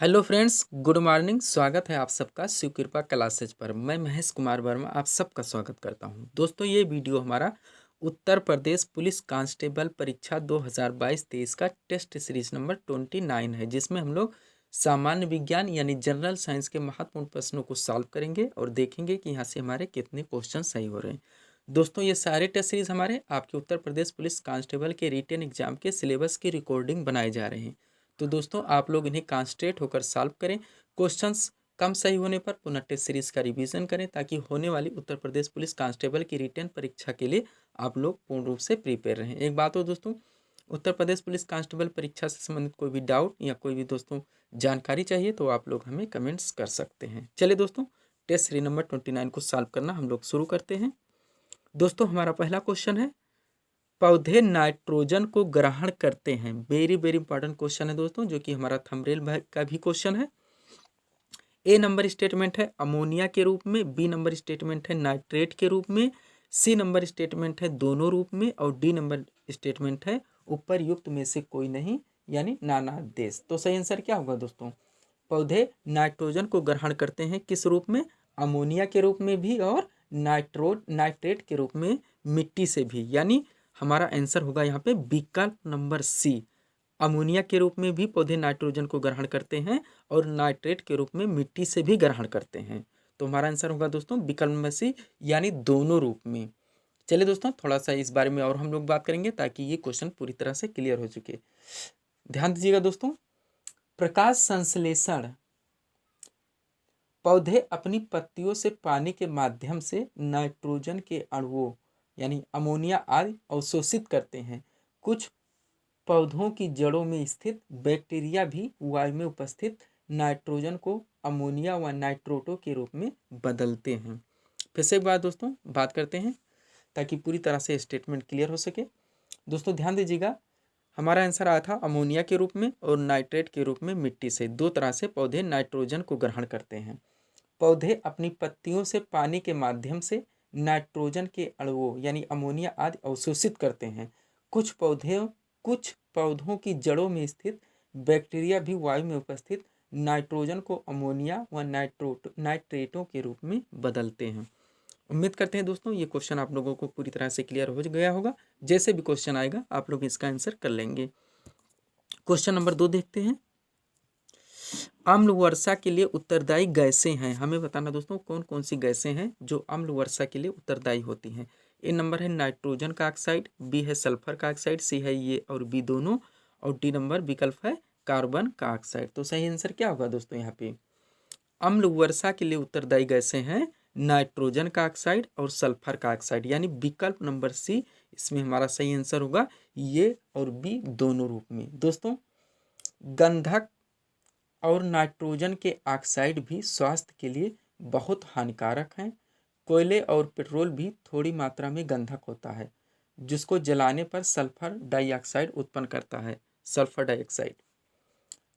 Hello friends, good morning. स्वागत है आप सबका शिव कृपा क्लासेज पर। मैं महेश कुमार वर्मा आप सबका स्वागत करता हूं। दोस्तों, ये वीडियो हमारा उत्तर प्रदेश पुलिस कांस्टेबल परीक्षा 2022-23 का टेस्ट सीरीज नंबर 29 है, जिसमें हम लोग सामान्य विज्ञान यानी जनरल साइंस के महत्वपूर्ण प्रश्नों को सॉल्व करेंगे और देखेंगे कि यहाँ से हमारे कितने क्वेश्चन सही हो रहे हैं। दोस्तों, ये सारे टेस्ट सीरीज हमारे आपके उत्तर प्रदेश पुलिस कांस्टेबल के रिटेन एग्जाम के सिलेबस की रिकॉर्डिंग बनाए जा रहे हैं। तो दोस्तों, आप लोग इन्हें कॉन्सेंट्रेट होकर सॉल्व करें। क्वेश्चंस कम सही होने पर पुनः टेस्ट सीरीज का रिवीजन करें, ताकि होने वाली उत्तर प्रदेश पुलिस कांस्टेबल की रिटेन परीक्षा के लिए आप लोग पूर्ण रूप से प्रिपेयर रहें। एक बात हो दोस्तों, उत्तर प्रदेश पुलिस कांस्टेबल परीक्षा से संबंधित कोई भी डाउट या कोई भी दोस्तों जानकारी चाहिए तो आप लोग हमें कमेंट्स कर सकते हैं। चलिए दोस्तों, टेस्ट सीरीज नंबर 29 को सॉल्व करना हम लोग शुरू करते हैं। दोस्तों, हमारा पहला क्वेश्चन है, पौधे नाइट्रोजन को ग्रहण करते हैं। वेरी वेरी इंपॉर्टेंट क्वेश्चन है दोस्तों, जो कि हमारा थंबनेल का भी क्वेश्चन है। ए नंबर स्टेटमेंट है अमोनिया के रूप में, बी नंबर स्टेटमेंट है नाइट्रेट के रूप में, सी नंबर स्टेटमेंट है दोनों रूप में, और डी नंबर स्टेटमेंट है उपरयुक्त में से कोई नहीं, यानी नानादेश। तो सही आंसर क्या होगा दोस्तों? पौधे नाइट्रोजन को ग्रहण करते हैं किस रूप में? अमोनिया के रूप में भी और नाइट्रेट के रूप में मिट्टी से भी। यानी हमारा आंसर होगा यहाँ पे विकल्प नंबर सी। अमोनिया के रूप में भी पौधे नाइट्रोजन को ग्रहण करते हैं और नाइट्रेट के रूप में मिट्टी से भी ग्रहण करते हैं। तो हमारा आंसर होगा दोस्तों विकल्प नंबर सी, यानी दोनों रूप में। चलिए दोस्तों, थोड़ा सा इस बारे में और हम लोग बात करेंगे, ताकि ये क्वेश्चन पूरी तरह से क्लियर हो चुके। ध्यान दीजिएगा दोस्तों, प्रकाश संश्लेषण। पौधे अपनी पत्तियों से पानी के माध्यम से नाइट्रोजन के अणुओं यानी अमोनिया आदि अवशोषित करते हैं। कुछ पौधों की जड़ों में स्थित बैक्टीरिया भी वायु में उपस्थित नाइट्रोजन को अमोनिया व नाइट्रोटो के रूप में बदलते हैं। फिर से एक बार दोस्तों बात करते हैं, ताकि पूरी तरह से स्टेटमेंट क्लियर हो सके। दोस्तों ध्यान दीजिएगा, हमारा आंसर आया था अमोनिया के रूप में और नाइट्रेट के रूप में मिट्टी से। दो तरह से पौधे नाइट्रोजन को ग्रहण करते हैं। पौधे अपनी पत्तियों से पानी के माध्यम से नाइट्रोजन के अणुओं यानी अमोनिया आदि अवशोषित करते हैं। कुछ पौधों की जड़ों में स्थित बैक्टीरिया भी वायु में उपस्थित नाइट्रोजन को अमोनिया व नाइट्रेटों के रूप में बदलते हैं। उम्मीद करते हैं दोस्तों ये क्वेश्चन आप लोगों को पूरी तरह से क्लियर हो गया होगा। जैसे भी क्वेश्चन आएगा आप लोग इसका आंसर कर लेंगे। क्वेश्चन नंबर 2 देखते हैं। अम्ल वर्षा के लिए उत्तरदायी गैसें हैं। हमें बताना दोस्तों कौन कौन सी गैसें हैं जो अम्ल वर्षा के लिए उत्तरदायी होती हैं। ए नंबर है नाइट्रोजन का ऑक्साइड, बी है सल्फर का ऑक्साइड, सी है ए और बी दोनों, और डी नंबर विकल्प है कार्बन का ऑक्साइड। तो सही आंसर क्या होगा दोस्तों? यहाँ पे अम्ल वर्षा के लिए उत्तरदायी गैसें हैं नाइट्रोजन का ऑक्साइड और सल्फर का ऑक्साइड, यानी विकल्प नंबर सी इसमें हमारा सही आंसर होगा, ये और बी दोनों रूप में। दोस्तों, गंधक और नाइट्रोजन के ऑक्साइड भी स्वास्थ्य के लिए बहुत हानिकारक हैं। कोयले और पेट्रोल भी थोड़ी मात्रा में गंधक होता है, जिसको जलाने पर सल्फर डाइऑक्साइड उत्पन्न करता है, सल्फर डाइऑक्साइड,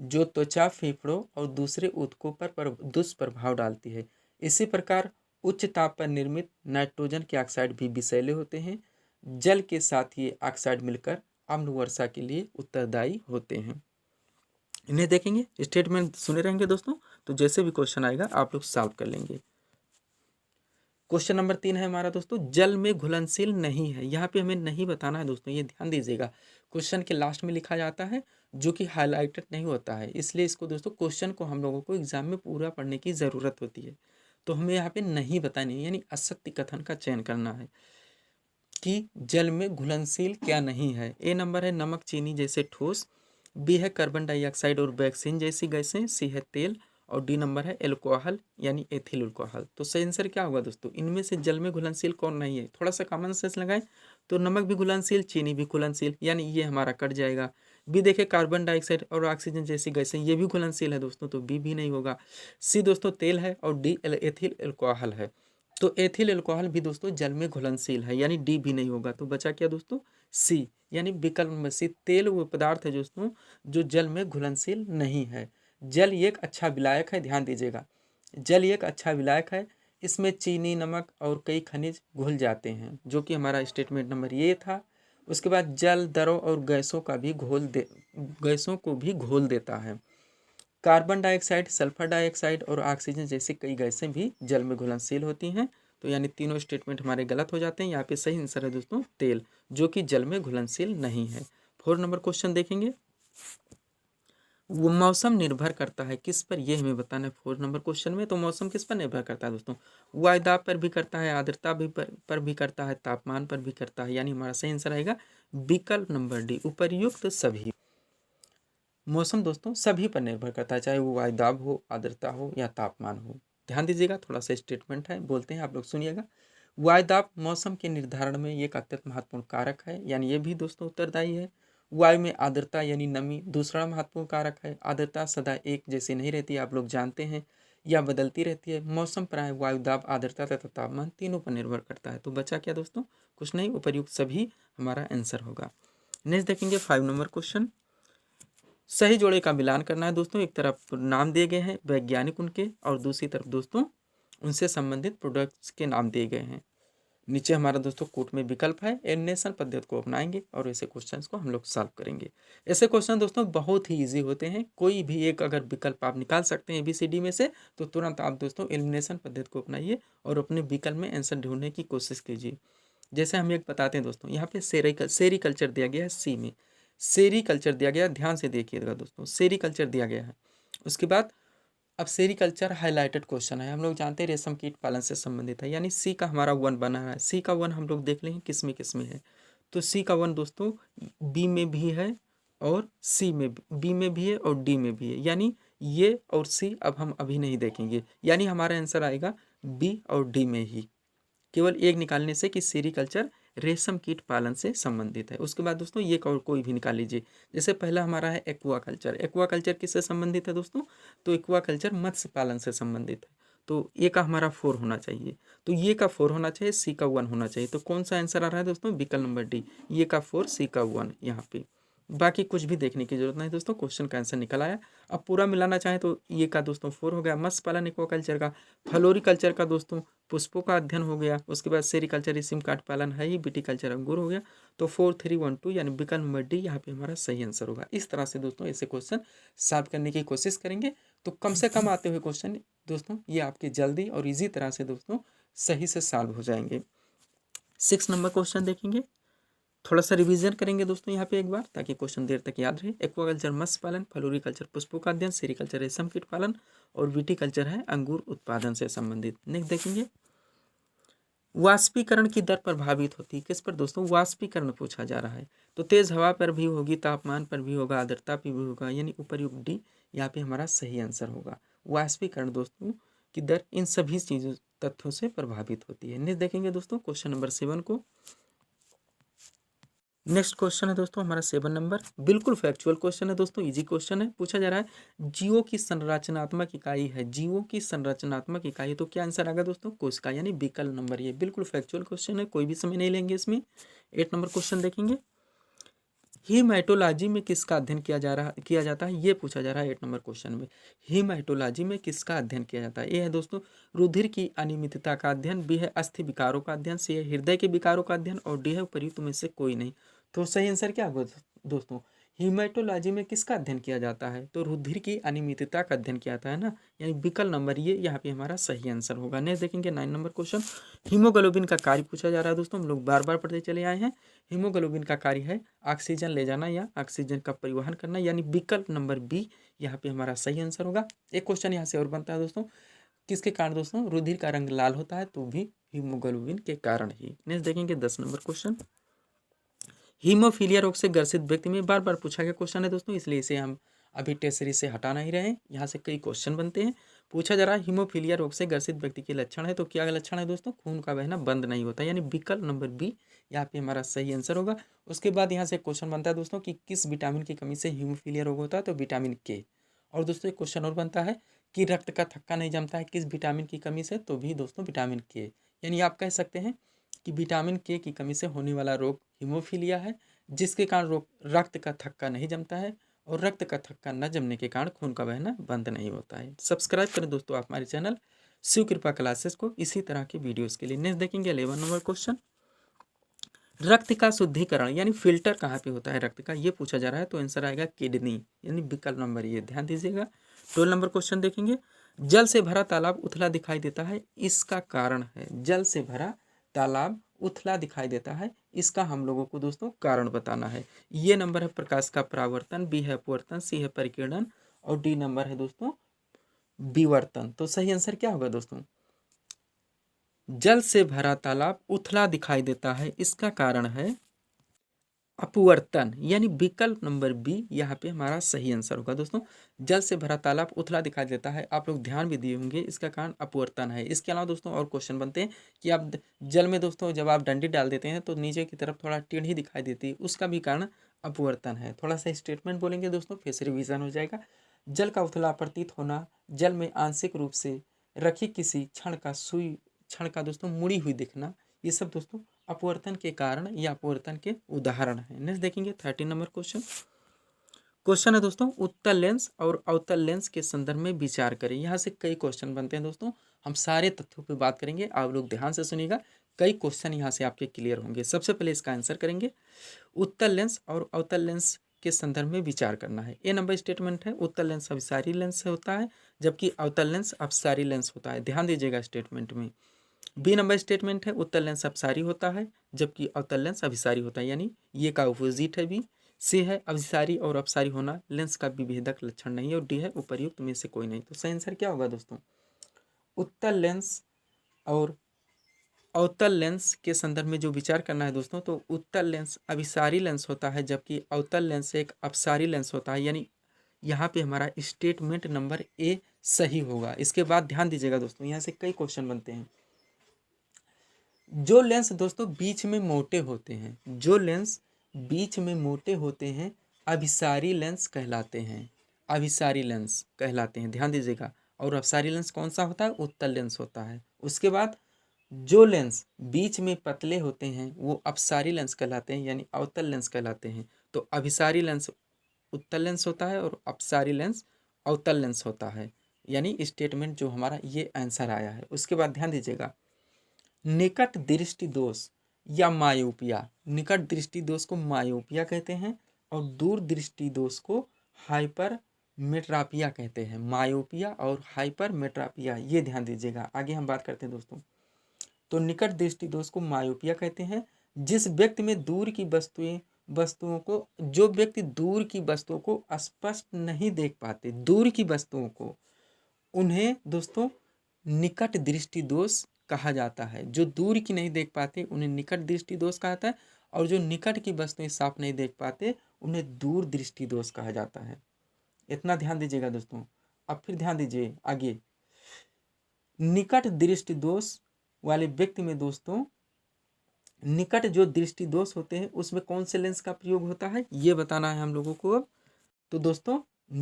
जो त्वचा, फेफड़ों और दूसरे ऊतकों पर दुष्प्रभाव डालती है। इसी प्रकार उच्च ताप पर निर्मित नाइट्रोजन के ऑक्साइड भी विषैले होते हैं। जल के साथ ये ऑक्साइड मिलकर अम्ल वर्षा के लिए उत्तरदायी होते हैं। इन्हें देखेंगे, स्टेटमेंट सुने रहेंगे दोस्तों, तो जैसे भी क्वेश्चन आएगा आप लोग सॉल्व कर लेंगे। क्वेश्चन नंबर 3 है हमारा दोस्तों, जल में घुलनशील नहीं है। यहाँ पे हमें नहीं बताना है दोस्तों, ये ध्यान दीजिएगा। क्वेश्चन के लास्ट में लिखा जाता है, जो कि हाईलाइटेड नहीं होता है, इसलिए इसको दोस्तों क्वेश्चन को हम लोगों को एग्जाम में पूरा पढ़ने की ज़रूरत होती है। तो हमें यहाँ पे नहीं बताना है, यानी असत्य कथन का चयन करना है कि जल में घुलनशील क्या नहीं है। ए नंबर है नमक, चीनी जैसे ठोस, बी है कार्बन डाइऑक्साइड और वैक्सीन जैसी गैसें, सी है तेल, और डी नंबर है एल्कोहल यानी एथिल अल्कोहल। तो सही आंसर क्या होगा दोस्तों? इनमें से जल में घुलनशील कौन नहीं है? थोड़ा सा कॉमन सेंस लगाएं तो नमक भी घुलनशील, चीनी भी घुलनशील, यानी ये हमारा कट जाएगा। बी देखे कार्बन डाइऑक्साइड और ऑक्सीजन जैसी गैसें, ये भी घुलनशील है दोस्तों, तो बी भी नहीं होगा। सी दोस्तों तेल है, और डी एथिल अल्कोहल है। तो एथिल अल्कोहल भी दोस्तों जल में घुलनशील है, यानी डी भी नहीं होगा। तो बचा क्या दोस्तों? सी, यानी विकल्प नंबर सी। तेल वो पदार्थ है दोस्तों जो जल में घुलनशील नहीं है। जल एक अच्छा विलायक है, ध्यान दीजिएगा, जल एक अच्छा विलायक है। इसमें चीनी, नमक और कई खनिज घुल जाते हैं, जो कि हमारा स्टेटमेंट नंबर ये था। उसके बाद जल, द्रव और गैसों को भी घोल देता है। कार्बन डाइऑक्साइड, सल्फर डाइऑक्साइड और ऑक्सीजन जैसे कई गैसें भी जल में घुलनशील होती हैं। तो यानी तीनों स्टेटमेंट हमारे गलत हो जाते हैं। यहाँ पे सही आंसर है दोस्तों तेल, जो कि जल में घुलनशील नहीं है। 4 नंबर क्वेश्चन देखेंगे, वो मौसम निर्भर करता है किस पर, ये हमें बताना है 4 नंबर क्वेश्चन में। तो मौसम किस पर निर्भर करता है दोस्तों, वायुदाब पर भी करता है, आर्द्रता भी पर भी करता है, तापमान पर भी करता है। यानी हमारा सही आंसर आएगा विकल्प नंबर डी, उपर्युक्त सभी। मौसम दोस्तों सभी पर निर्भर करता है, चाहे वो वायुदाब हो, आर्द्रता हो या तापमान हो। ध्यान दीजिएगा, थोड़ा सा स्टेटमेंट है, बोलते हैं, आप लोग सुनिएगा। वायुदाब मौसम के निर्धारण में एक अत्यंत महत्वपूर्ण कारक है, यानी ये भी दोस्तों उत्तरदायी है। वायु में आर्द्रता यानी नमी दूसरा महत्वपूर्ण कारक है। आर्द्रता सदा एक जैसी नहीं रहती, आप लोग जानते हैं, या बदलती रहती है। मौसम प्राय वायुदाब, आर्द्रता तथा तापमान तीनों पर निर्भर करता है। तो बचा क्या दोस्तों, कुछ नहीं, उपर्युक्त सभी हमारा आंसर होगा। नेक्स्ट देखेंगे 5 नंबर क्वेश्चन, सही जोड़े का मिलान करना है दोस्तों। एक तरफ नाम दिए गए हैं वैज्ञानिक उनके, और दूसरी तरफ दोस्तों उनसे संबंधित प्रोडक्ट्स के नाम दिए गए हैं। नीचे हमारा दोस्तों कोट में विकल्प है, एलिमिनेशन पद्धति को अपनाएंगे और ऐसे क्वेश्चंस को हम लोग सॉल्व करेंगे। ऐसे क्वेश्चन दोस्तों बहुत ही इजी होते हैं, कोई भी एक अगर विकल्प आप निकाल सकते हैं ABCD में से, तो तुरंत आप दोस्तों एलिमिनेशन पद्धति को अपनाइए और अपने विकल्प में आंसर ढूंढने की कोशिश कीजिए। जैसे हम एक बताते हैं दोस्तों, यहाँ पे सेरीकल्चर दिया गया है, सी में सेरीकल्चर दिया गया है, ध्यान से देखिएगा दोस्तों, सेरीकल्चर दिया गया है। उसके बाद अब सेरीकल्चर हाईलाइटेड क्वेश्चन है, हम लोग जानते हैं रेशम कीट पालन से संबंधित है, यानी सी का हमारा 1 बना है। सी का 1 हम लोग देख लेंगे किस में है। तो सी का 1 दोस्तों बी में भी है और सी में, बी में भी है और डी में भी है, यानी ये और सी अब हम अभी नहीं देखेंगे, यानी हमारा आंसर आएगा बी और डी में ही, केवल एक निकालने से कि सेरीकल्चर रेशम कीट पालन से संबंधित है। उसके बाद दोस्तों ये कोई भी निकाल लीजिए। जैसे पहला हमारा है एक्वाकल्चर, एक्वाकल्चर किससे संबंधित है दोस्तों, तो एक्वाकल्चर मत्स्य पालन से संबंधित है। तो ए का हमारा 4 होना चाहिए, तो ये का 4 होना चाहिए, सी का 1 होना चाहिए। तो कौन सा आंसर आ रहा है दोस्तों, विकल्प नंबर डी, ये का 4, सी का 1 यहाँ पे। बाकी कुछ भी देखने की जरूरत नहीं दोस्तों, क्वेश्चन का आंसर निकल आया। अब पूरा मिलाना चाहें तो ये का दोस्तों 4 हो गया मत्स्य पालन एक्वाकल्चर का, फ्लोरिकल्चर का दोस्तों पुष्पों का अध्ययन हो गया। उसके बाद सेरीकल्चर रेशम काट पालन है ही, विटीकल्चर अंगूर हो गया। तो 4, 3, 1, 2 यानी विकल्प नंबर डी यहाँ पे हमारा सही आंसर होगा। इस तरह से दोस्तों ऐसे क्वेश्चन सॉल्व करने की कोशिश करेंगे, तो कम से कम आते हुए क्वेश्चन दोस्तों ये आपके जल्दी और ईजी तरह से दोस्तों सही से सॉल्व हो जाएंगे। 6 नंबर क्वेश्चन देखेंगे, थोड़ा सा रिवीजन करेंगे दोस्तों यहाँ पे एक बार, ताकि क्वेश्चन देर तक याद रहे। एक्वाकल्चर मत्स्य पालन, फ्लोरिकल्चर पुष्पों का अध्ययन, सेरीकल्चर रेशम कीट पालन और विटीकल्चर है अंगूर उत्पादन से संबंधित। नेक्स्ट देखेंगे, वाष्पीकरण की दर प्रभावित होती है किस पर दोस्तों, वाष्पीकरण पूछा जा रहा है। तो तेज हवा पर भी होगी, तापमान पर भी होगा, आर्द्रता पर भी होगा, यानी उपर्युक्त डी यहाँ पे हमारा सही आंसर होगा। वाष्पीकरण दोस्तों की दर इन सभी चीजों तथ्यों से प्रभावित होती है। नेक्स्ट देखेंगे दोस्तों क्वेश्चन नंबर 7 को। नेक्स्ट क्वेश्चन है दोस्तों हमारा 7 नंबर, बिल्कुल फैक्चुअल क्वेश्चन है दोस्तों, इजी क्वेश्चन है। पूछा जा रहा है जीवों की संरचनात्मक इकाई है, जीवों की संरचनात्मक इकाई, तो क्या आंसर आएगा दोस्तों, कोशिका, यानी विकल्प नंबर ये। बिल्कुल फैक्चुअल क्वेश्चन है, कोई भी समय नहीं लेंगे इसमें। 8 नंबर क्वेश्चन देखेंगे, हीमैटोलॉजी में किसका अध्ययन किया जाता है, ये पूछा जा रहा है 8 नंबर क्वेश्चन में। हीमैटोलॉजी में किसका अध्ययन किया जाता है, ए है दोस्तों रुधिर की अनियमितता का अध्ययन, बी है अस्थि विकारों का अध्ययन, सी है हृदय के विकारों का अध्ययन और डी है उपर्युक्त में से कोई नहीं। तो सही आंसर क्या होगा दोस्तों, हीमैटोलॉजी में किसका अध्ययन किया जाता है, तो रुधिर की अनियमितता का अध्ययन किया जाता है ना, यानी विकल्प नंबर ये यहाँ पे हमारा सही आंसर होगा। नेक्स्ट देखेंगे 9 नंबर क्वेश्चन, हीमोग्लोबिन का कार्य पूछा जा रहा है दोस्तों, हम लोग बार बार पढ़ते चले आए हैं। हीमोग्लोबिन का कार्य है ऑक्सीजन ले जाना या ऑक्सीजन का परिवहन करना, यानी विकल्प नंबर बी यहाँ पे हमारा सही आंसर होगा। एक क्वेश्चन यहाँ से और बनता है दोस्तों, किसके कारण दोस्तों रुधिर का रंग लाल होता है, तो भी हीमोग्लोबिन के कारण ही। नेक्स्ट देखेंगे 10 नंबर क्वेश्चन, हीमोफीलिया रोग से ग्रसित व्यक्ति में, बार बार पूछा गया क्वेश्चन है दोस्तों, इसलिए इसे हम अभी टेस्ट सीरीज से हटा नहीं रहे हैं, यहाँ से कई क्वेश्चन बनते हैं। पूछा जा रहा है हीमोफीलिया रोग से ग्रसित व्यक्ति के लक्षण है, तो क्या लक्षण है दोस्तों, खून का बहना बंद नहीं होता, यानी विकल्प नंबर बी यहाँ पे हमारा सही आंसर होगा। उसके बाद यहाँ से क्वेश्चन बनता है दोस्तों कि किस विटामिन की कमी से हीमोफीलिया रोग होता है, तो विटामिन के। और दोस्तों एक क्वेश्चन और बनता है कि रक्त का थक्का नहीं जमता है किस विटामिन की कमी से, तो भी दोस्तों विटामिन के, यानी आप कह सकते हैं कि विटामिन के की कमी से होने वाला रोग हीमोफीलिया है, जिसके कारण रक्त का थक्का नहीं जमता है और रक्त का थक्का न जमने के कारण खून का बहना बंद नहीं होता है। सब्सक्राइब करें दोस्तों आप हमारे चैनल शिव कृपा क्लासेस को इसी तरह के वीडियोस के लिए। नेक्स्ट देखेंगे 11 नंबर क्वेश्चन, रक्त का शुद्धिकरण यानी फिल्टर कहाँ पे होता है रक्त का, ये पूछा जा रहा है, तो आंसर आएगा किडनी, यानी विकल्प नंबर ये। ध्यान दीजिएगा, 12 नंबर क्वेश्चन देखेंगे, जल से भरा तालाब उथला दिखाई देता है, इसका कारण है। जल से भरा तालाब उथला दिखाई देता है, इसका हम लोगों को दोस्तों कारण बताना है। ये नंबर है प्रकाश का परावर्तन, बी है अपवर्तन, सी है परिकिरण और डी नंबर है दोस्तों विवर्तन। तो सही आंसर क्या होगा दोस्तों? जल से भरा तालाब उथला दिखाई देता है, इसका कारण है अपवर्तन, यानी विकल्प नंबर बी यहाँ पे हमारा सही आंसर होगा दोस्तों। जल से भरा तालाब उथला दिखाई देता है, आप लोग ध्यान भी दिए होंगे, इसका कारण अपवर्तन है। इसके अलावा दोस्तों और क्वेश्चन बनते हैं कि आप जल में दोस्तों जब आप डंडी डाल देते हैं तो नीचे की तरफ थोड़ा टेढ़ी दिखाई देती है, उसका भी कारण अपवर्तन है। थोड़ा सा स्टेटमेंट बोलेंगे दोस्तों, फिर से रिविजन हो जाएगा। जल का उथला प्रतीत होना, जल में आंशिक रूप से रखी किसी क्षण का दोस्तों मुड़ी हुई दिखना, ये सब दोस्तों अपवर्तन के कारण या अपवर्तन के उदाहरण है। नेक्स्ट देखेंगे 13 नंबर क्वेश्चन है दोस्तों, उत्तल लेंस और अवतल लेंस के संदर्भ में विचार करें। यहाँ से कई क्वेश्चन बनते हैं दोस्तों, हम सारे तथ्यों पे बात करेंगे, आप लोग ध्यान से सुनिएगा, कई क्वेश्चन यहाँ से आपके क्लियर होंगे। सबसे पहले इसका आंसर करेंगे, उत्तल लेंस और अवतल लेंस के संदर्भ में विचार करना है। ए नंबर स्टेटमेंट है, उत्तल लेंस अभिसारी लेंस होता है जबकि अवतल लेंस अपसारी लेंस होता है। ध्यान दीजिएगा स्टेटमेंट में। बी नंबर स्टेटमेंट है, उत्तल लेंस अपसारी होता है जबकि अवतल लेंस अभिसारी होता है, यानी ये का अपोजिट है बी। सी है, अभिसारी और अपसारी होना लेंस का विभेदक लक्षण नहीं है। और डी है, उपर्युक्त में से कोई नहीं। तो सही आंसर क्या होगा दोस्तों? उत्तल लेंस और अवतल लेंस के संदर्भ में जो विचार करना है दोस्तों, तो उत्तल लेंस अभिसारी लेंस होता है जबकि अवतल लेंस एक अपसारी लेंस होता है, यानी यहाँ पे हमारा स्टेटमेंट नंबर ए सही होगा। इसके बाद ध्यान दीजिएगा दोस्तों, यहाँ से कई क्वेश्चन बनते हैं। जो लेंस दोस्तों बीच में मोटे होते हैं, जो लेंस बीच में मोटे होते हैं अभिसारी लेंस कहलाते हैं, अभिसारी लेंस कहलाते हैं, ध्यान दीजिएगा। और अपसारी लेंस कौन सा होता है? उत्तल लेंस होता है। उसके बाद जो लेंस बीच में पतले होते हैं वो अपसारी लेंस कहलाते हैं, यानी अवतल लेंस कहलाते हैं। तो अभिसारी लेंस उत्तल लेंस होता है और अपसारी लेंस अवतल लेंस होता है, यानी स्टेटमेंट जो हमारा ये आंसर आया है। उसके बाद ध्यान दीजिएगा, निकट दृष्टि दोष या मायोपिया, निकट दृष्टि दोष को मायोपिया कहते हैं और दूर दृष्टि दोष को हाइपर मेट्रापिया कहते हैं। मायोपिया और हाइपर मेट्रापिया, ये ध्यान दीजिएगा। आगे हम बात करते हैं दोस्तों, तो निकट दृष्टि दोष को मायोपिया कहते हैं जिस व्यक्ति में दूर की वस्तुओं को, जो व्यक्ति दूर की वस्तुओं को स्पष्ट नहीं देख पाते, दूर की वस्तुओं को, उन्हें दोस्तों निकट दृष्टि दोष कहा जाता है। जो दूर की नहीं देख पाते उन्हें निकट दृष्टि दोष कहा जाता है, और जो निकट की वस्तुएं साफ नहीं देख पाते उन्हें दूर दृष्टि दोष कहा जाता है। इतना ध्यान दीजिएगा दोस्तों। अब फिर ध्यान दीजिए आगे, निकट दृष्टि दोष वाले व्यक्ति में दोस्तों, निकट जो दृष्टि दोष होते हैं उसमें कौन से लेंस का प्रयोग होता है ये बताना है हम लोगों को अब। तो दोस्तों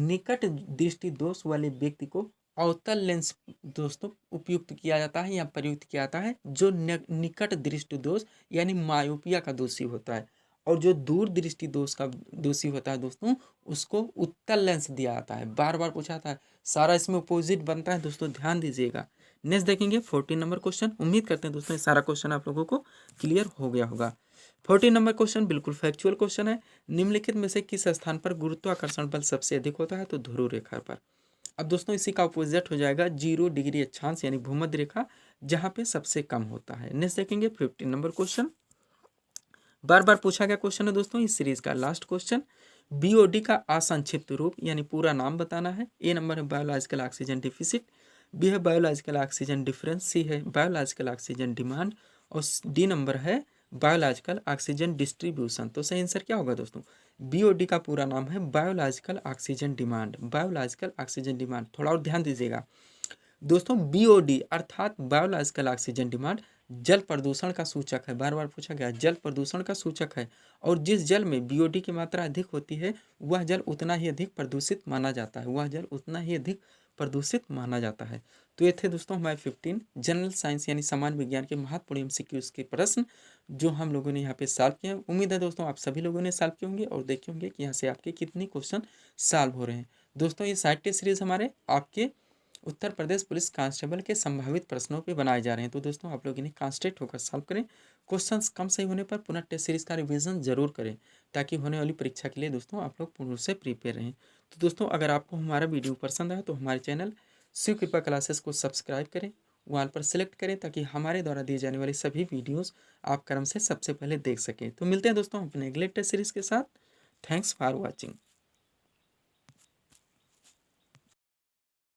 निकट दृष्टि दोष वाले व्यक्ति को अवतल लेंस दोस्तों उपयुक्त किया जाता है या प्रयुक्त किया जाता है, जो निकट दृष्टि दोष यानी मायोपिया का दोषी होता है। और जो दूर दृष्टि दोष का दोषी होता है दोस्तों, उसको उत्तल लेंस दिया जाता है। बार बार पूछा था, सारा इसमें अपोजिट बनता है दोस्तों, ध्यान दीजिएगा। नेक्स्ट देखेंगे 14 नंबर क्वेश्चन। उम्मीद करते हैं दोस्तों ये सारा क्वेश्चन आप लोगों को क्लियर हो गया होगा। 14 नंबर क्वेश्चन बिल्कुल फैक्चुअल क्वेश्चन है। निम्नलिखित में से किस स्थान पर गुरुत्वाकर्षण बल सबसे अधिक होता है? तो ध्रुव रेखा पर। अब दोस्तों इसी का अपोजिट हो जाएगा 0 डिग्री अक्षांश यानी भूमध्य रेखा, जहाँ पे सबसे कम होता है। नेक्स्ट देखेंगे 15 नंबर क्वेश्चन। बार बार पूछा गया क्वेश्चन है दोस्तों इस सीरीज का लास्ट क्वेश्चन। बीओडी का असंक्षिप्त रूप यानी पूरा नाम बताना है। ए नंबर है बायोलॉजिकल ऑक्सीजन डिफिसिट, बी है बायोलॉजिकल ऑक्सीजन डिफरेंस, सी है बायोलॉजिकल ऑक्सीजन डिमांड और डी नंबर है बायोलॉजिकल ऑक्सीजन डिस्ट्रीब्यूशन। तो सही आंसर क्या होगा दोस्तों? बीओडी का पूरा नाम है biological oxygen demand, biological oxygen demand. थोड़ा और ध्यान दीजिएगा दोस्तों, बीओडी अर्थात बायोलॉजिकल ऑक्सीजन डिमांड जल प्रदूषण का सूचक है। बार बार पूछा गया, जल प्रदूषण का सूचक है। और जिस जल में बीओडी की मात्रा अधिक होती है वह जल उतना ही अधिक प्रदूषित माना जाता है, वह जल उतना ही अधिक प्रदूषित माना जाता है। तो ये थे दोस्तों हमारे 15 जनरल साइंस यानी सामान्य विज्ञान के महत्वपूर्ण एमसीक्यूज के प्रश्न जो हम लोगों ने यहाँ पे सॉल्व किए हैं। उम्मीद है दोस्तों आप सभी लोगों ने सॉल्व किए होंगे और देखे होंगे कि यहाँ से आपके कितने क्वेश्चन सॉल्व हो रहे हैं। दोस्तों ये साइट टेस्ट सीरीज हमारे आपके उत्तर प्रदेश पुलिस कांस्टेबल के संभावित प्रश्नों पे बनाए जा रहे हैं। तो दोस्तों आप लोग इन्हें कॉन्सेंट्रेट होकर सॉल्व करें। क्वेश्चंस कम सही होने पर पुनः टेस्ट सीरीज का रिवीजन जरूर करें, ताकि होने वाली परीक्षा के लिए दोस्तों आप लोग पूर्ण रूप से प्रिपेयर रहें। तो दोस्तों अगर आपको हमारा वीडियो पसंद आए तो हमारे चैनल शिव कृपा क्लासेस को सब्सक्राइब करें, वॉल पर सेलेक्ट करें, ताकि हमारे द्वारा दिए जाने वाली सभी वीडियोज़ आप क्रम से सबसे पहले देख सकें। तो मिलते हैं दोस्तों अपने अगले टेस्ट सीरीज के साथ। Thanks for watching.